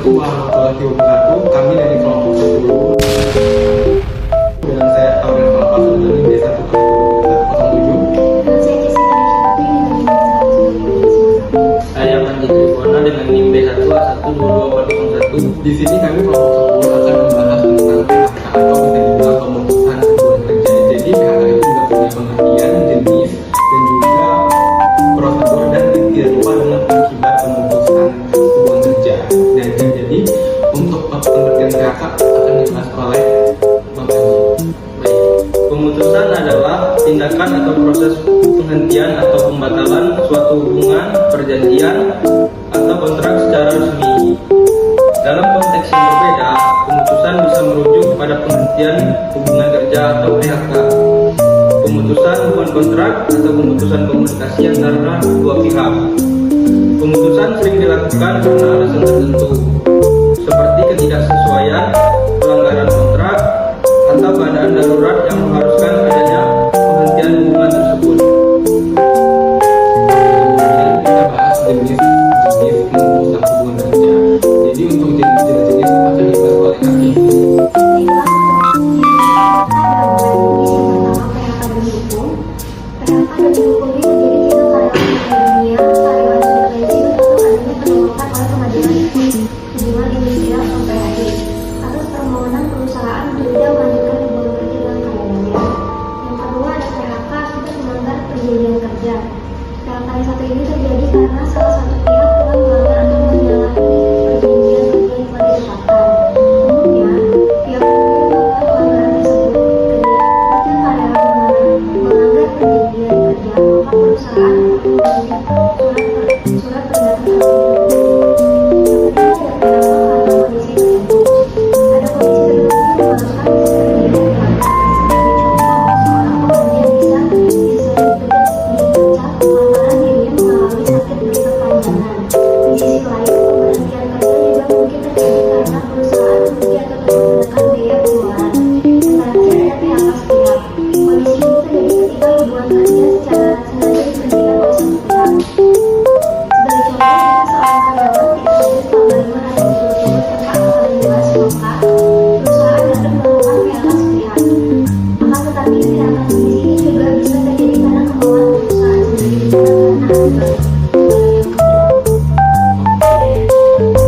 Assalamualaikum warahmatullahi wabarakatuh. Kami dari kelompok 10 dengan saya Taurel Kelapa dari B107. Saya Panji Tribona dengan NIM B1A12241. Di sini kami kelompok 10 akan membahas tentang PHK atau bisa dibilang pemutusan hubungan kerja. Jadi PHK itu juga punya pengertian, jenis, dan juga prosedur dan tidak lupa dengan akibat pemutusan hubungan kerja. Dan jadi untuk pengertian PHK akan dibahas oleh Bang Panji. Baik. Pemutusan adalah tindakan atau proses penghentian atau pembatalan suatu hubungan, perjanjian, atau kontrak secara resmi. Dalam konteks yang berbeda, pemutusan bisa merujuk pada penghentian hubungan kerja atau PHK, pemutusan hubungan kontrak, atau pemutusan komunikasi antara dua pihak. Pemutusan sering dilakukan karena alasan tertentu, seperti ketidaksesuaian, pelanggaran kontrak, atau keadaan darurat yang mengharuskan adanya penghentian hubungan tersebut. Kemudian kita bahas jenis pemutusan hubungan kerja. Jadi untuk jenis-jenis akan dibahas oleh kami. atas permohonan perusahaan tidak melanjutkan hubungan kerja dengan karyawannya. Yang kedua ada PHK sudah melanggar perjanjian kerja. PHK yang satu ini terjadi karena salah satu pihak telah melanggar atau menyalahi perjanjian kerja yang telah ditetapkan. Umumnya, pihak melakukan pelanggaran tersebut. Ketika karyawan melanggar perjanjian kerja, maka perusahaan mengeluarkan surat peringatan tertulis.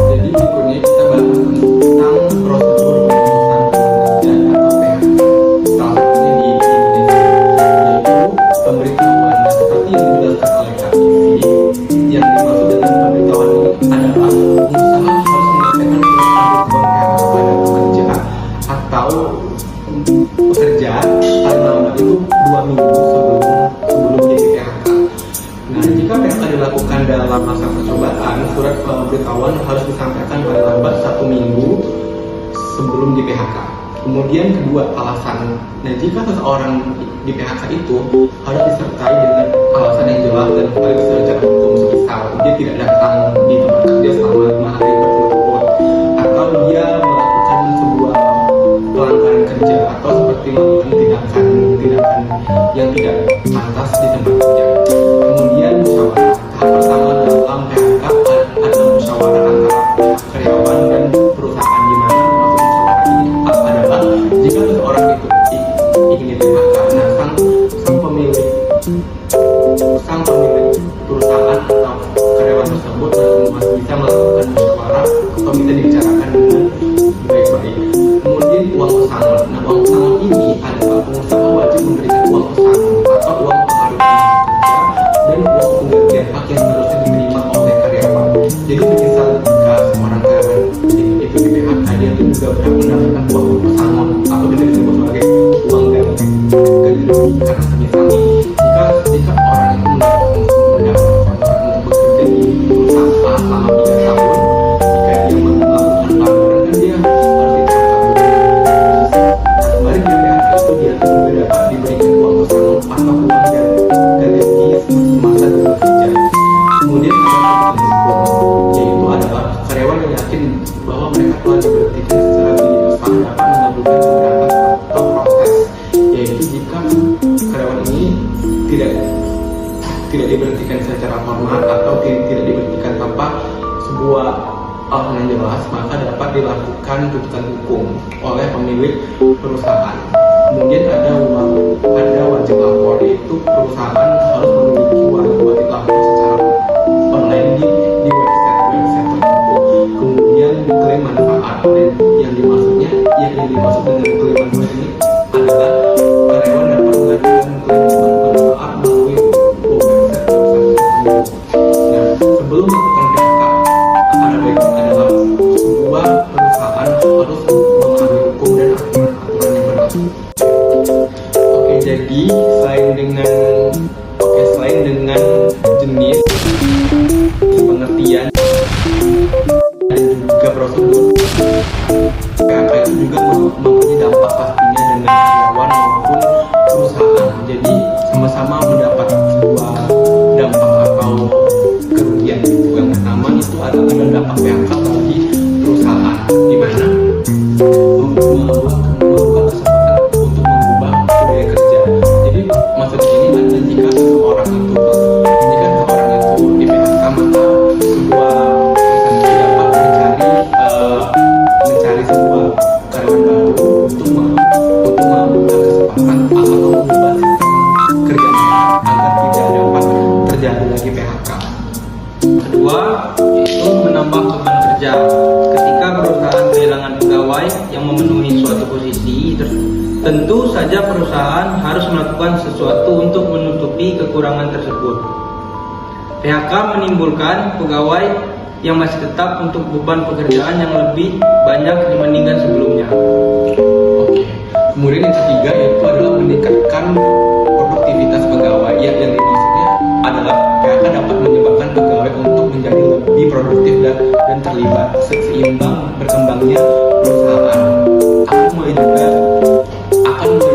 Jadi berikutnya kita bahas tentang prosedur pemutusan hubungan kerja atau PHK. Salah satunya di Indonesia, yaitu pemberitahuan. Seperti yang dijelaskan oleh KPC, yang dimaksud dengan pemberitahuan ini adalah pengusaha harus menyampaikan surat pemberitahuan PHK kepada pekerja atau pekerja paling lambat itu 2 minggu sebelum jadi PHK. Nah, jika PHK dilakukan dalam masa percobaan, surat pemberitahuan harus disampaikan paling lambat 1 minggu sebelum di PHK. Kemudian kedua, alasan. Nah, jika seseorang di PHK itu harus disertai dengan alasan yang jelas dan valid secara hukum, semisal dia tidak datang di tempat kerja selama 5 hari berturut-turut, atau dia melakukan sebuah pelanggaran kerja, atau seperti melakukan tindakan yang tidak pantas di tempat kerja. Kemudian musyawarah. Tahap pertama dalam PHK adalah musyawarah antara pihak karyawan dan perusahaan, di mana maksud musyawarah ini adalah jika seseorang itu ingin di PHK, nah sang pemilik perusahaan atau karyawan tersebut masih bisa melakukan musyawarah atau bisa dibicarakan dengan baik-baik. Kemudian uang pesangon. Nah, uang pesangon ini adalah pengusaha wajib memberikan uang pesangon atau uang pengaruh kerja dan uang penggantian hak yang harusnya diterima oleh karyawan. Jadi misal jika seorang karyawan itu di PHK, dia itu juga berhak mendapatkan uang pesangon atau bisa disebut sebagai uang ganti karena misalnya jika orang itu mendapatkan kontrak untuk bekerja di perusahaan selama 3 tahun, jika dia melakukan pelanggaran kan dia harus ditangkap. Nah, kemarin di PHK itu dia juga dapat diberikan uang pesangon atau uang ganti masa bekerja. Kemudian ada hukum, yaitu adalah karyawan yang yakin bahwa mereka telah diberhentikan secara tidak sah dapat mengajukan keberatan atau protes, yaitu jika karyawan ini tidak diberhentikan secara hormat atau tidak diberhentikan tanpa sebuah yang jelas, maka dapat dilakukan tuntutan hukum oleh pemilik perusahaan. Kemudian ada wajib lapor, yaitu perusahaan harus memiliki wajib lapor secara online di website tertentu. Kemudian klaim manfaat, dan yang dimaksud dengan klaim manfaat ini adalah karyawan dapat mengajukan klaim manfaat melalui website tertentu. Nah, sebelum melakukan PHK, ada baiknya adalah sebuah perusahaan harus memahami hukum dan aturan yang berlaku. Jadi selain dengan jenis, pengertian, dan juga prosedur, PHK itu juga mempunyai dampak pastinya dengan karyawan maupun perusahaan. Jadi sama-sama mendapat sebuah dampak atau kerugian. Yang pertama itu adalah dampak PHK bagi perusahaan, di mana membuka kesempatan untuk mengubah budaya kerja. Jadi maksudnya ini adalah jika seseorang itu di PHK, maka sebuah perusahaan dapat mencari sebuah karyawan baru untuk membuka kesempatan atau mengubah sistem kerja agar tidak dapat terjadi lagi PHK. Kedua, yaitu menambah beban kerja. Ketika perusahaan kehilangan pegawai yang memenuhi suatu posisi, tentu saja perusahaan harus melakukan sesuatu untuk menutupi kekurangan tersebut. PHK menimbulkan pegawai yang masih tetap untuk beban pekerjaan yang lebih banyak dibandingkan sebelumnya. Oke. Kemudian yang ketiga yaitu adalah meningkatkan produktivitas pegawai. Yang dimaksudnya adalah PHK dapat menyebabkan pegawai untuk menjadi lebih produktif dan terlibat seimbang berkembangnya perusahaan. Akan mulai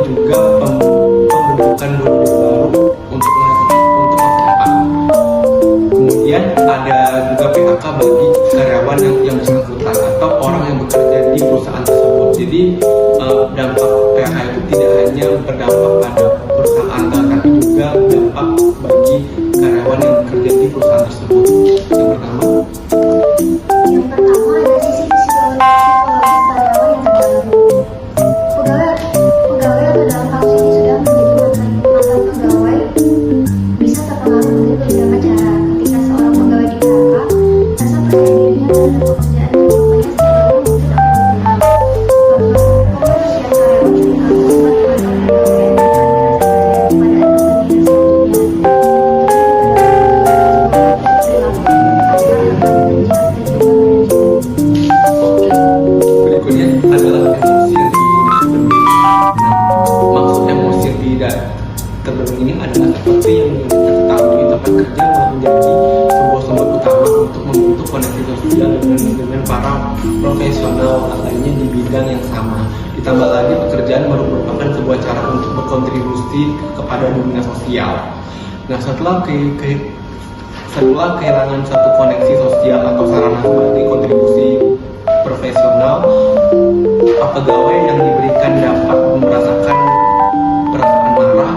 juga pembentukan budaya baru untuk masa depan. Kemudian ada juga PHK bagi karyawan yang bersangkutan atau orang yang bekerja di perusahaan tersebut. Jadi dampak PHK itu tidak hanya berdampak pada perusahaan, tapi juga dampak bagi karyawan yang bekerja di perusahaan tersebut. Yang pertama ada sisi psikologis karyawan yang terganggu. Pegawai atau dalam kasus ini sudah menjadi mantan pegawai bisa terpengaruh dengan beberapa cara. Ketika seorang pegawai di PHK, rasa percaya dirinya terhadap pekerjaan yang dilakukannya secara umum tidak berkurang. Kemudian karyawan juga harus melakukan pegawai yang diberikan rasa percaya berikutnya adalah emosi yang tidak terbendung. Maksud emosi yang tidak terbendung ini adalah seperti yang diketahui tempat kerja menjadi sebuah sumber utama untuk membentuk koneksi sosial dengan para profesional lainnya di bidang yang sama. Ditambah lagi pekerjaan merupakan sebuah cara untuk berkontribusi kepada dunia sosial. Nah, setelah kehilangan suatu koneksi sosial atau sarana sebagai kontribusi profesional, pegawai yang diberikan dapat merasakan perasaan marah.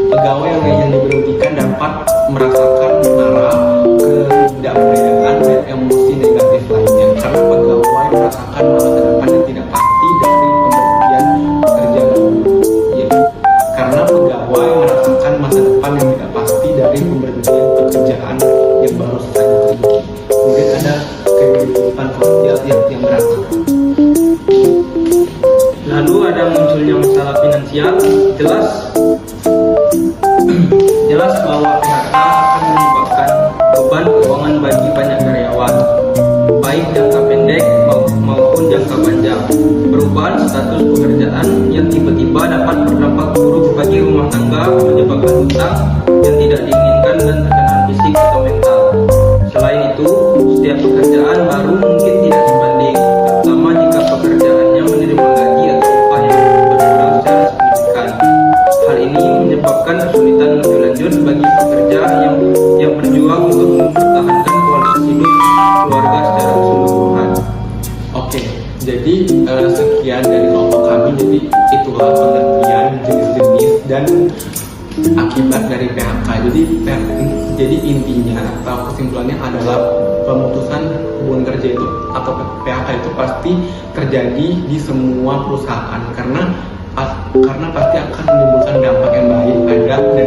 Pegawai yang diberhentikan dapat merasakan marah, ketidakberdayaan, dan emosi negatif lainnya. Karena pegawai merasakan masa depan yang tidak pasti dari pemberhentian pekerja baru. Karena pegawai merasakan masa depan yang tidak pasti dari pemberhentian pekerjaan yang baru saja terjadi. Kemudian ada kehidupan sosial yang berantakan. Lalu ada munculnya masalah finansial. Jelas bahwa PHK akan menyebabkan beban keuangan bagi banyak karyawan, baik jangka pendek maupun jangka panjang. Perubahan status pekerjaan yang tiba-tiba dapat berdampak buruk bagi rumah tangga, menyebabkan hutang yang tidak diinginkan dan tekanan fisik atau mental. Selain itu, setiap pekerjaan baru mungkin tidak sebanding, terutama jika pekerjaannya menerima gaji atau upah yang berkurang secara signifikan. Hal ini menyebabkan kesulitan lebih lanjut bagi pekerja yang berjuang untuk mempertahankan kualitas hidup keluarga secara keseluruhan. Oke, jadi sekian dari kelompok kami. Jadi itulah pengertian jenis-jenis dan akibat dari PHK. Jadi intinya atau kesimpulannya adalah pemutusan hubungan kerja itu atau PHK itu pasti terjadi di semua perusahaan karena pasti akan menimbulkan dampak yang baik pada